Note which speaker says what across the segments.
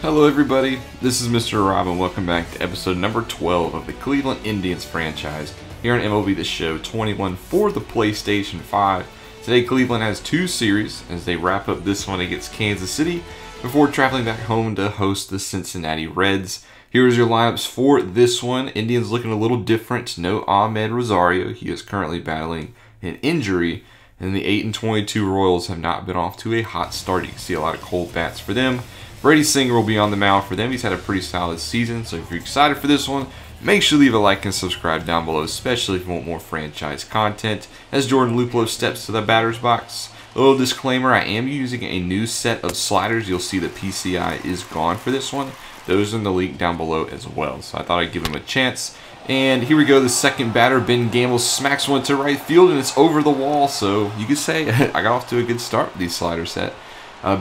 Speaker 1: Hello everybody, this is Mr. Rob and welcome back to episode number 12 of the Cleveland Indians franchise here on MLB The Show 21 for the PlayStation 5. Today Cleveland has two series as they wrap up this one against Kansas City before traveling back home to host the Cincinnati Reds. Here's your lineups for this one. Indians looking a little different. No Ahmed Rosario, he is currently battling an injury. And the 8-22 Royals have not been off to a hot start. You can see a lot of cold bats for them. Brady Singer will be on the mound for them. He's had a pretty solid season, so if you're excited for this one, make sure to leave a like and subscribe down below, especially if you want more franchise content. As Jordan Luplow steps to the batter's box, a little disclaimer, I am using a new set of sliders. You'll see the PCI is gone for this one. Those are in the link down below as well, so I thought I'd give him a chance. And here we go, the second batter, Ben Gamble smacks one to right field, and it's over the wall, so you could say I got off to a good start with these slider set.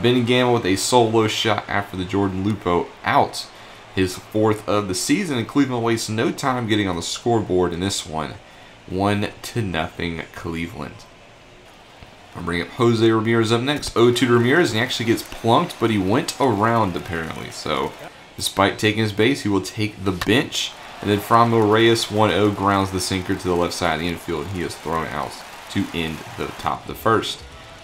Speaker 1: Ben Gamble with a solo shot after the Jordan Lupo out. His fourth of the season, and Cleveland wastes no time getting on the scoreboard in this one. 1-0 Cleveland. I'll bring up Jose Ramirez up next. 0-2 to Ramirez, and he actually gets plunked, but he went around apparently. So, despite taking his base, he will take the bench. And then Franmil Reyes 1-0 grounds the sinker to the left side of the infield, and he is thrown out to end the top of the first.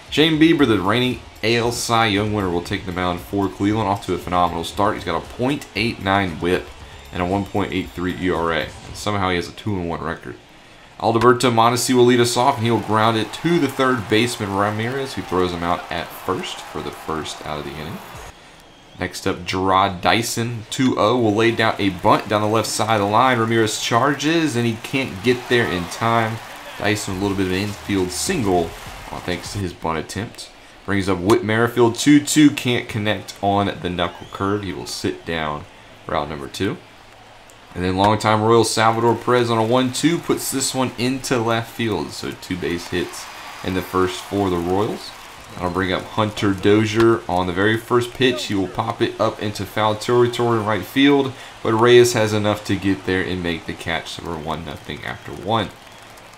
Speaker 1: Shane Bieber, the reigning AL Cy Young winner, will take the mound for Cleveland, off to a phenomenal start. He's got a .89 whip and a 1.83 ERA. And somehow he has a 2-1 record. Alberto Mondesi will lead us off, and he'll ground it to the third baseman Ramirez, who throws him out at first for the first out of the inning. Next up, Gerard Dyson, 2-0, will lay down a bunt down the left side of the line. Ramirez charges, and he can't get there in time. Dyson with a little bit of an infield single, thanks to his bunt attempt. Brings up Whit Merrifield, 2-2, can't connect on the knuckle curve. He will sit down for out number 2. And then longtime Royal Salvador Perez on a 1-2 puts this one into left field. So 2 base hits in the first for the Royals. I'll bring up Hunter Dozier on the very first pitch. He will pop it up into foul territory in right field, but Reyes has enough to get there and make the catch. So we're 1-0 after 1.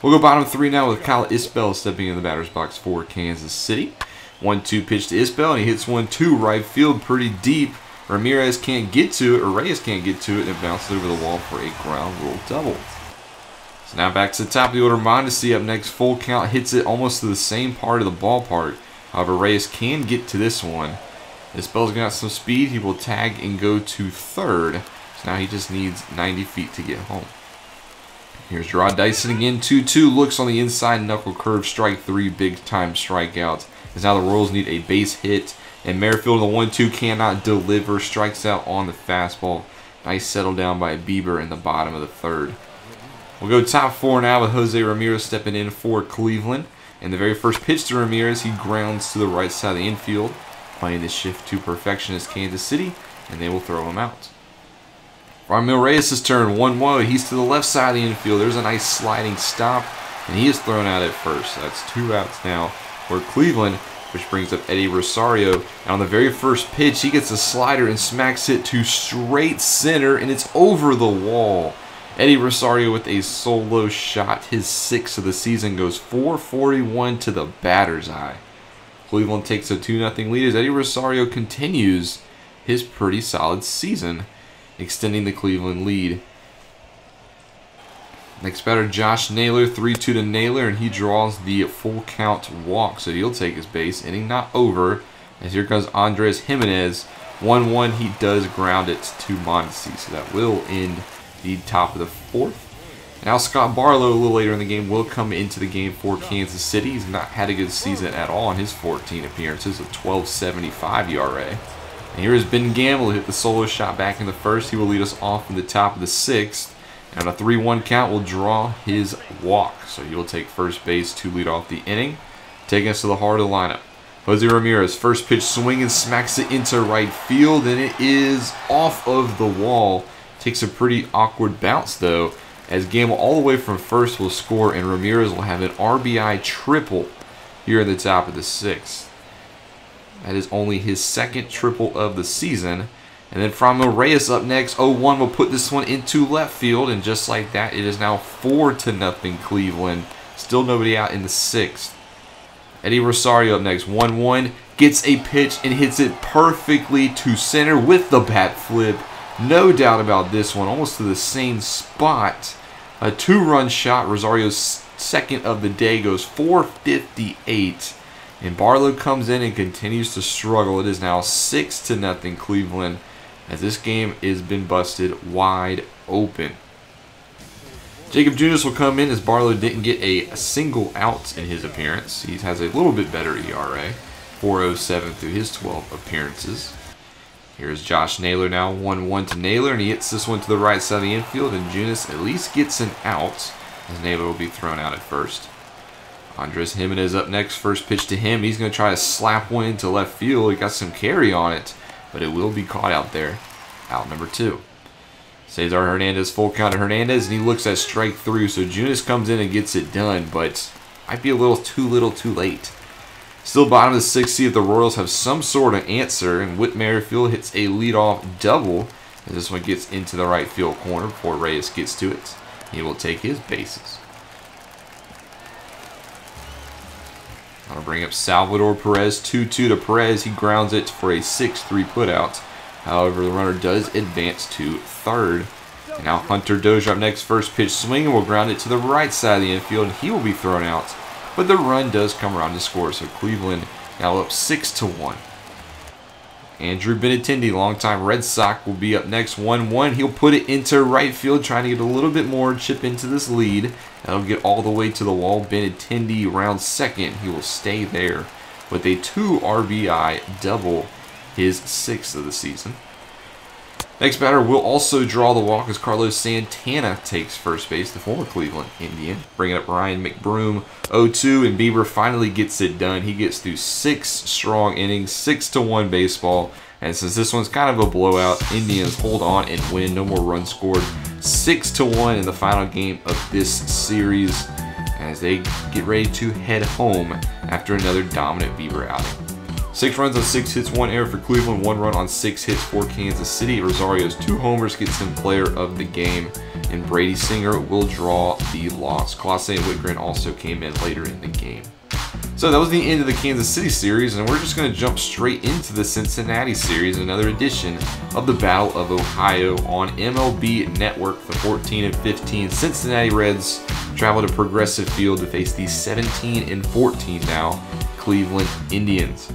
Speaker 1: We'll go bottom 3 now with Kyle Isbell stepping in the batter's box for Kansas City. 1-2 pitch to Isbell, and he hits 1-2 right field pretty deep. Ramirez can't get to it, or Reyes can't get to it, and it bounces over the wall for a ground rule double. So now back to the top of the order. Mondesi up next, full count, hits it almost to the same part of the ballpark. However, Reyes can get to this one. Isbell's got some speed. He will tag and go to third. So now he just needs 90 feet to get home. Here's Gerard Dyson again, 2-2. Looks on the inside knuckle curve, strike 3, big time strikeout. As now the Royals need a base hit. And Merrifield in the 1-2 cannot deliver. Strikes out on the fastball. Nice settle down by Bieber in the bottom of the third. We'll go top 4 now with Jose Ramirez stepping in for Cleveland. And the very first pitch to Ramirez, he grounds to the right side of the infield. Playing this shift to perfection is Kansas City, and they will throw him out. Franmil Reyes' turn, 1-1. He's to the left side of the infield. There's a nice sliding stop, and he is thrown out at first. So that's 2 outs now for Cleveland, which brings up Eddie Rosario. And on the very first pitch, he gets a slider and smacks it to straight center, and it's over the wall. Eddie Rosario with a solo shot. His 6th of the season goes .441 to the batter's eye. Cleveland takes a 2-0 lead as Eddie Rosario continues his pretty solid season, extending the Cleveland lead. Next batter, Josh Naylor, 3-2 to Naylor, and he draws the full count walk, so he'll take his base. Inning not over, as here comes Andres Jimenez. 1-1, he does ground it to Mondesi, so that will end the top of the 4th. Now Scott Barlow, a little later in the game, will come into the game for Kansas City. He's not had a good season at all in his 14 appearances, a 12.75 ERA. And here is Ben Gamble, who hit the solo shot back in the first. He will lead us off in the top of the 6th. And a 3-1 count will draw his walk. So he will take first base to lead off the inning, taking us to the heart of the lineup. Jose Ramirez, first pitch swing and smacks it into right field, and it is off of the wall. Takes a pretty awkward bounce though, as Gamble all the way from first will score, and Ramirez will have an RBI triple here in the top of the 6th. That is only his 2nd triple of the season. And then Franmil Reyes up next. 0-1 will put this one into left field, and just like that, it is now 4-0 Cleveland. Still nobody out in the 6th. Eddie Rosario up next. 1-1. gets a pitch and hits it perfectly to center with the bat flip. No doubt about this one, almost to the same spot. A 2-run shot. Rosario's second of the day goes 458. And Barlow comes in and continues to struggle. It is now 6-0 Cleveland, as this game has been busted wide open. Jacob Junis will come in as Barlow didn't get a single out in his appearance. He has a little bit better ERA, 4.07 through his 12 appearances. Here's Josh Naylor now, 1-1 to Naylor, and he hits this one to the right side of the infield, and Junis at least gets an out, as Naylor will be thrown out at first. Andres Jimenez up next, first pitch to him. He's going to try to slap one into left field. He got some carry on it, but it will be caught out there. Out number 2. Cesar Hernandez, full count to Hernandez, and he looks at strike 3, so Junis comes in and gets it done, but might be a little too late. Still bottom of the 6th, see if the Royals have some sort of answer, and Whit Merrifield hits a leadoff double, as this one gets into the right field corner before Reyes gets to it. He will take his bases. I'm going to bring up Salvador Perez, 2-2 to Perez. He grounds it for a 6-3 putout. However, the runner does advance to third. And now Hunter Dozier up next, first pitch swinging, will ground it to the right side of the infield, and he will be thrown out. But the run does come around to score, so Cleveland now up 6-1. Andrew Benintendi, longtime Red Sox, will be up next, 1-1. He'll put it into right field, trying to get a little bit more, chip into this lead. That'll get all the way to the wall. Benintendi round second. He will stay there with a 2 RBI double, his 6th of the season. Next batter will also draw the walk as Carlos Santana takes first base, the former Cleveland Indian. Bringing up Ryan McBroom, 0-2, and Bieber finally gets it done. He gets through 6 strong innings, 6-1 baseball. And since this one's kind of a blowout, Indians hold on and win. No more runs scored. 6-1 in the final game of this series as they get ready to head home after another dominant Bieber outing. 6 runs on 6 hits, 1 error for Cleveland, 1 run on 6 hits for Kansas City. Rosario's 2 homers gets him player of the game, and Brady Singer will draw the loss. Clase Whitgren also came in later in the game. So that was the end of the Kansas City series, and we're just going to jump straight into the Cincinnati series, another edition of the Battle of Ohio on MLB Network. The 14 and 15 Cincinnati Reds travel to Progressive Field to face the 17 and 14 now Cleveland Indians.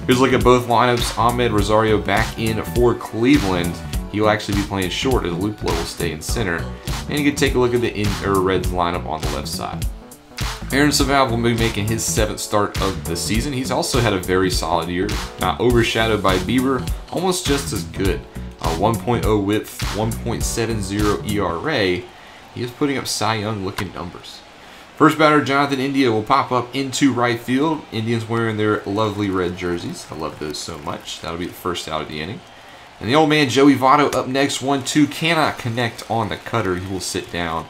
Speaker 1: Here's a look at both lineups. Ahmed Rosario back in for Cleveland. He will actually be playing short as Luplo will stay in center. And you can take a look at the Reds lineup on the left side. Aaron Saval will be making his 7th start of the season. He's also had a very solid year, not overshadowed by Bieber, almost just as good. A 1.0 whip, 1.70 ERA. He is putting up Cy Young looking numbers. First batter, Jonathan India, will pop up into right field. Indians wearing their lovely red jerseys. I love those so much. That'll be the first out of the inning. And the old man, Joey Votto, up next, 1-2. Cannot connect on the cutter. He will sit down.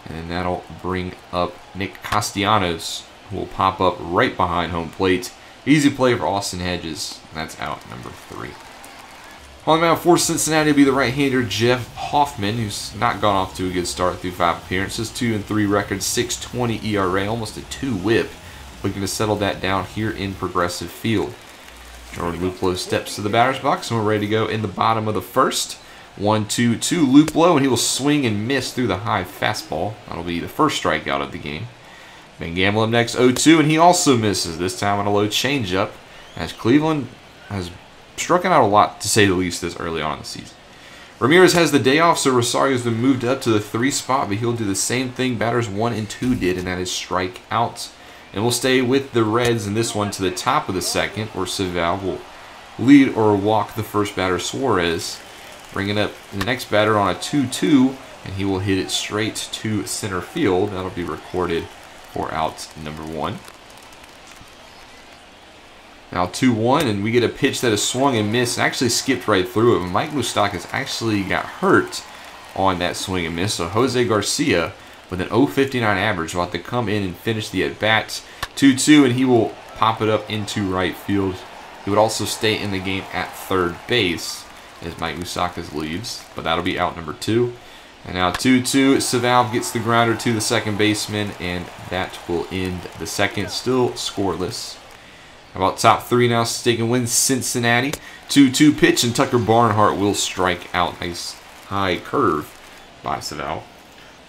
Speaker 1: And then that'll bring up Nick Castellanos, who will pop up right behind home plate. Easy play for Austin Hedges. That's out number 3. On the mound for Cincinnati will be the right-hander Jeff Hoffman, who's not gone off to a good start through 5 appearances. 2-3 record, 6.20 ERA, almost a 2 whip. Looking to settle that down here in Progressive Field. Jordan Luplo steps to the batter's box, and we're ready to go in the bottom of the first. 1-2 to Luplo, and he will swing and miss through the high fastball. That'll be the first strikeout of the game. Van Gamble up next, 0-2, and he also misses, this time on a low changeup, as Cleveland has struck out a lot, to say the least, this early on in the season. Ramirez has the day off, so Rosario's been moved up to the 3 spot, but he'll do the same thing batters 1 and 2 did, and that is strike out. And we'll stay with the Reds in this one to the top of the second, where Saval will lead or walk the first batter, Suarez. Bringing up the next batter on a 2-2, and he will hit it straight to center field. That'll be recorded for out number 1. Now 2-1, and we get a pitch that is swung and missed and actually skipped right through it. Mike Moustakas actually got hurt on that swing and miss. So Jose Garcia with an 0.59 average will have to come in and finish the at-bat. 2-2, and he will pop it up into right field. He would also stay in the game at third base as Mike Moustakas leaves, but that'll be out number 2. And now 2-2, Saval gets the grounder to the second baseman, and that will end the second, still scoreless. How about top three now? Stake and win Cincinnati. 2-2 pitch, and Tucker Barnhart will strike out. Nice high curve by Savell.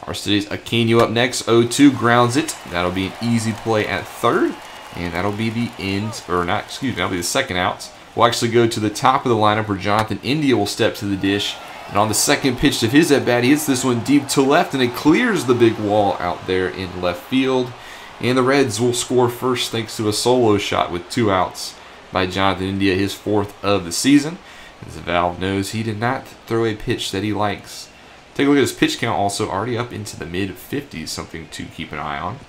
Speaker 1: Aristides Aquino up next. 0-2 grounds it. That'll be an easy play at third. And that'll be the end, or not, excuse me, that'll be the second out. We'll actually go to the top of the lineup where Jonathan India will step to the dish. And on the second pitch of his at-bat, he hits this one deep to left, and it clears the big wall out there in left field. And the Reds will score first thanks to a solo shot with 2 outs by Jonathan India, his 4th of the season. As Valve knows, he did not throw a pitch that he likes. Take a look at his pitch count, also already up into the mid-50s, something to keep an eye on.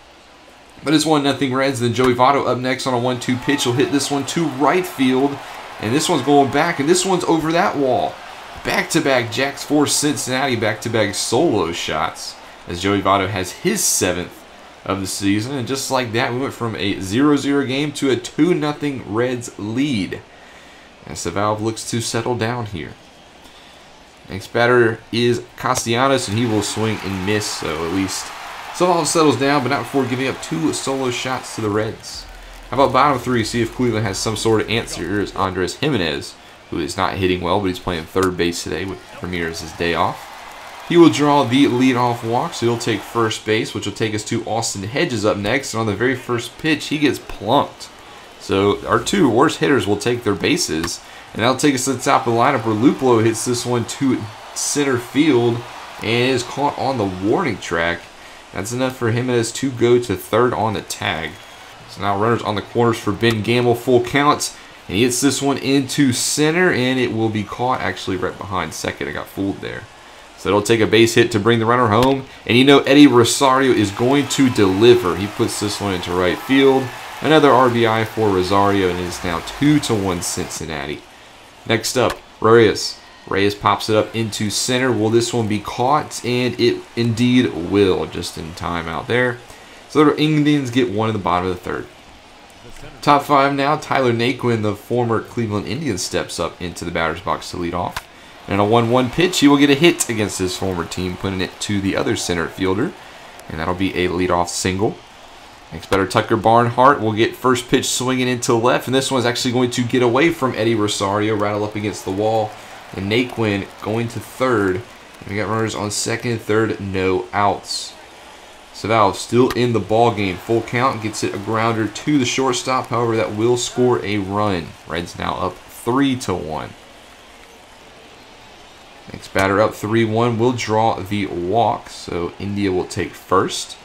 Speaker 1: But it's 1-0 Reds. Then Joey Votto up next on a 1-2 pitch. He'll hit this one to right field. And this one's going back, and this one's over that wall. Back-to-back Jacks for Cincinnati, back-to-back solo shots. As Joey Votto has his 7th of the season. And just like that, we went from a 0-0 game to a 2-0 Reds lead. As the Valve looks to settle down here. Next batter is Castellanos, and he will swing and miss, so at least Savell settles down, but not before giving up 2 solo shots to the Reds. How about bottom 3? See if Cleveland has some sort of answer. Here is Andres Jimenez, who is not hitting well, but he's playing third base today with Ramirez's day off. He will draw the leadoff walk, so he'll take first base, which will take us to Austin Hedges up next. And on the very first pitch, he gets plunked. So our 2 worst hitters will take their bases. And that'll take us to the top of the lineup where Luplo hits this one to center field and is caught on the warning track. That's enough for Jimenez to go to third on the tag. So now runners on the corners for Ben Gamble, full count. And he hits this one into center, and it will be caught actually right behind second. I got fooled there. So it'll take a base hit to bring the runner home. And you know Eddie Rosario is going to deliver. He puts this one into right field. Another RBI for Rosario, and it is now 2-1 Cincinnati. Next up, Reyes. Reyes pops it up into center. Will this one be caught? And it indeed will, just in time out there. So the Indians get 1 in the bottom of the 3rd. Top 5 now, Tyler Naquin, the former Cleveland Indians, steps up into the batter's box to lead off. And on a 1-1 pitch, he will get a hit against his former team, putting it to the other center fielder. And that'll be a leadoff single. Next batter, Tucker Barnhart will get first pitch swinging into left. And this one's actually going to get away from Eddie Rosario, rattle up against the wall. And Naquin going to third. And we got runners on second and third, no outs. Savell still in the ball game, full count, gets it a grounder to the shortstop. However, that will score a run. Reds now up 3-1. Next batter up 3-1 will draw the walk, so India will take first.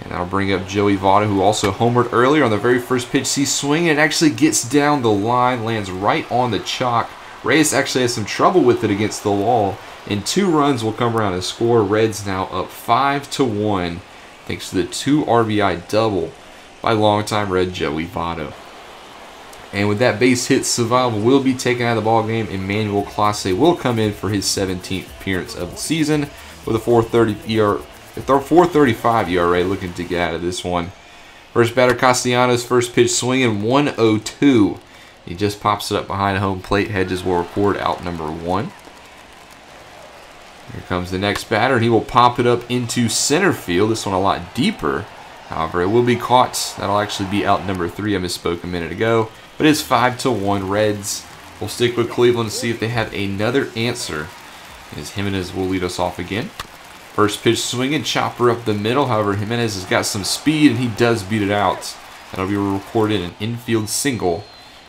Speaker 1: And that'll bring up Joey Votto, who also homered earlier on the very first pitch. He's swinging and actually gets down the line, lands right on the chalk. Reyes actually has some trouble with it against the wall, and 2 runs will come around and score. Reds now up 5-1, thanks to the 2 RBI double by longtime Red Joey Votto. And with that base hit, Savell will be taken out of the ballgame. Emmanuel Clase will come in for his 17th appearance of the season with a 4.35 ERA, looking to get out of this one. First batter, Castellanos, first pitch swinging, 1-0-2. He just pops it up behind home plate. Hedges will record out number 1. Here comes the next batter, and he will pop it up into center field. This one a lot deeper. However, it will be caught. That'll actually be out number 3. I misspoke a minute ago. But it's 5-1 Reds. We'll stick with Cleveland to see if they have another answer. As Jimenez will lead us off again. First pitch swinging, chopper up the middle. However, Jimenez has got some speed, and he does beat it out. That'll be recorded an infield single.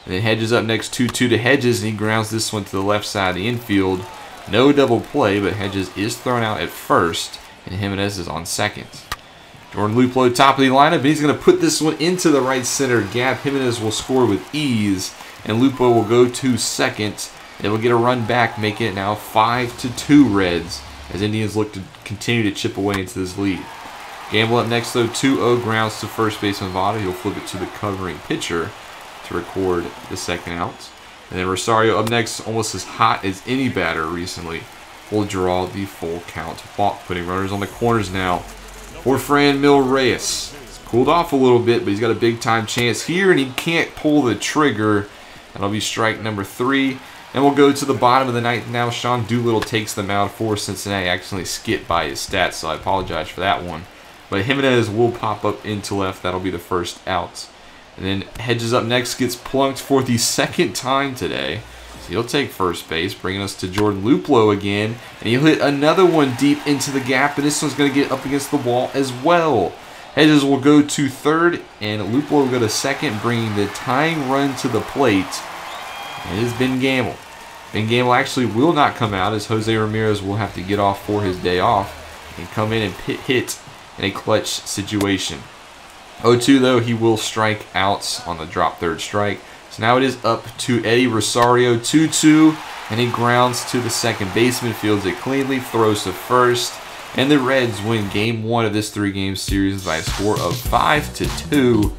Speaker 1: And then Hedges up next, 2-2 to Hedges, and he grounds this one to the left side of the infield. No double play, but Hedges is thrown out at first, and Jimenez is on second. Jordan Luplo, top of the lineup, and he's going to put this one into the right center gap. Jimenez will score with ease, and Lupo will go to second. They will get a run back, making it now 5-2 Reds, as Indians look to continue to chip away into this lead. Gamble up next, though, 2-0 grounds to first baseman Votto. He'll flip it to the covering pitcher to record the second out. And then Rosario up next, almost as hot as any batter recently, will draw the full count walk, putting runners on the corners now for Franmil Reyes. It's cooled off a little bit, but he's got a big-time chance here, and he can't pull the trigger. That'll be strike number 3. And we'll go to the bottom of the ninth now. Sean Doolittle takes the mound for Cincinnati. Accidentally skipped by his stats, so I apologize for that one. But Jimenez will pop up into left. That'll be the first out. And then Hedges up next, gets plunked for the second time today. So he'll take first base, bringing us to Jordan Luplow again. And he'll hit another one deep into the gap, and this one's going to get up against the wall as well. Hedges will go to third, and Luplow will go to second, bringing the tying run to the plate. It is Ben Gamble. Ben Gamble actually will not come out, as Jose Ramirez will have to get off for his day off and come in and hit in a clutch situation. 0-2 though, he will strike out on the drop third strike. So now it is up to Eddie Rosario, 2-2, and he grounds to the second baseman, fields it cleanly, throws to first, and the Reds win Game 1 of this 3-game series by a score of 5-2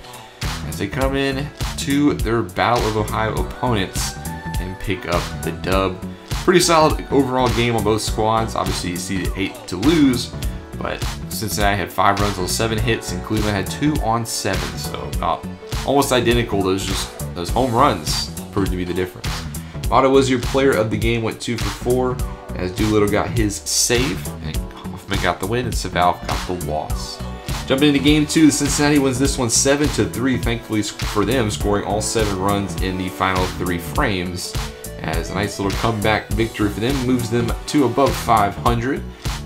Speaker 1: as they come in to their Battle of Ohio opponents and pick up the dub. Pretty solid overall game on both squads. Obviously, you see they hate to lose, but Cincinnati had 5 runs on 7 hits, and Cleveland had 2 on 7. So about almost identical. Those home runs proved to be the difference. Motto was your player of the game, went 2 for 4, as Doolittle got his save, and Hoffman got the win, and Saval got the loss. Jumping into Game 2, Cincinnati wins this one 7-3, thankfully for them, scoring all 7 runs in the final 3 frames. As a nice little comeback victory for them moves them to above 500.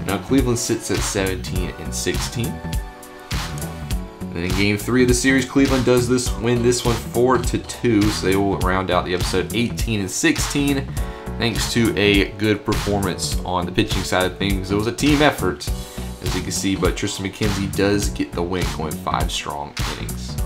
Speaker 1: Now Cleveland sits at 17-16. And in Game 3 of the series, Cleveland does win this one 4-2, so they will round out the episode 18-16, thanks to a good performance on the pitching side of things. It was a team effort, as you can see, but Tristan McKenzie does get the win, going 5 strong innings.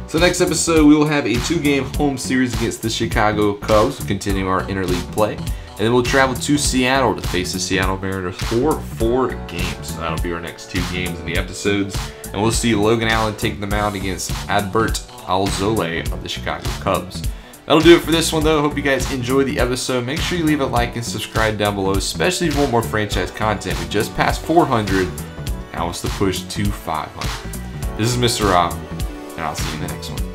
Speaker 1: So next episode, we will have a 2-game home series against the Chicago Cubs, continuing our interleague play. And then we'll travel to Seattle to face the Seattle Mariners for 4 games. So that'll be our next 2 games in the episodes. And we'll see Logan Allen take the mound against Adbert Alzolay of the Chicago Cubs. That'll do it for this one, though. Hope you guys enjoyed the episode. Make sure you leave a like and subscribe down below, especially if you want more franchise content. We just passed 400. Now it's the push to 500. This is Mr. Rob, and I'll see you in the next one.